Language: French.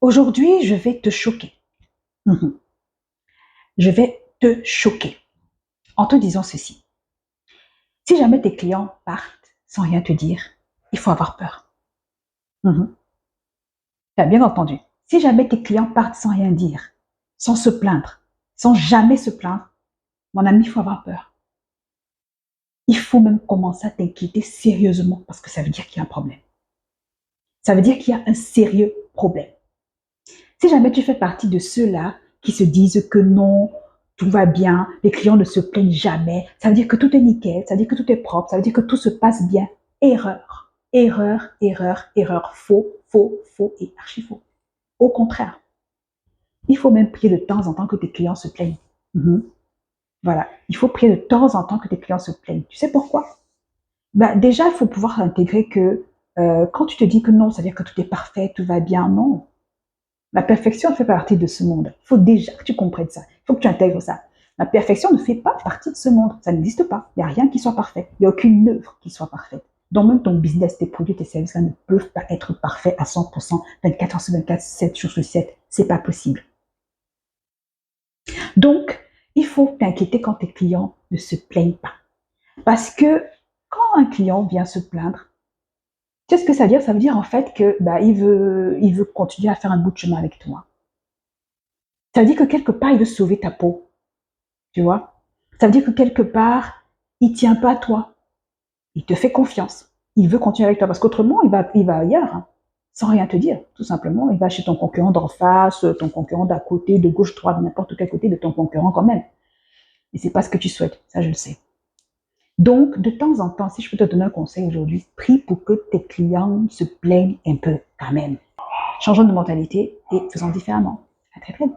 Aujourd'hui, je vais te choquer. Mhm. Je vais te choquer en te disant ceci. Si jamais tes clients partent sans rien te dire, il faut avoir peur. Mhm. Tu as bien entendu. Si jamais tes clients partent sans rien dire, sans se plaindre, sans jamais se plaindre, mon ami, il faut avoir peur. Il faut même commencer à t'inquiéter sérieusement parce que ça veut dire qu'il y a un problème. Ça veut dire qu'il y a un sérieux problème. Si jamais tu fais partie de ceux-là qui se disent que non, tout va bien, les clients ne se plaignent jamais, ça veut dire que tout est nickel, ça veut dire que tout est propre, ça veut dire que tout se passe bien. Erreur, erreur, erreur, erreur, faux, faux, faux et archi faux. Au contraire, il faut même prier de temps en temps que tes clients se plaignent. Mhm. Voilà, il faut prier de temps en temps que tes clients se plaignent. Tu sais pourquoi? Ben, déjà, il faut pouvoir intégrer que quand tu te dis que non, ça veut dire que tout est parfait, tout va bien, non. La perfection fait partie de ce monde. Il faut déjà que tu comprennes ça. Il faut que tu intègres ça. La perfection ne fait pas partie de ce monde. Ça n'existe pas. Il n'y a rien qui soit parfait. Il n'y a aucune œuvre qui soit parfaite. Donc même ton business, tes produits, tes services ne peuvent pas être parfaits à 100%, 24 heures sur 24, 7 jours sur 7. C'est pas possible. Donc, il faut t'inquiéter quand tes clients ne se plaignent pas. Parce que quand un client vient se plaindre, tu sais ce que ça veut dire? Ça veut dire en fait que bah, il veut continuer à faire un bout de chemin avec toi. Ça veut dire que quelque part, il veut sauver ta peau. Tu vois? Ça veut dire que quelque part, il ne tient pas à toi. Il te fait confiance. Il veut continuer avec toi parce qu'autrement, il va ailleurs, hein, sans rien te dire. Tout simplement, il va chez ton concurrent d'en face, ton concurrent d'à côté, de gauche, droite, de n'importe quel côté de ton concurrent quand même. Et c'est pas ce que tu souhaites. Ça, je le sais. Donc, de temps en temps, si je peux te donner un conseil aujourd'hui, prie pour que tes clients se plaignent un peu quand même. Changeons de mentalité et faisons différemment. À très vite.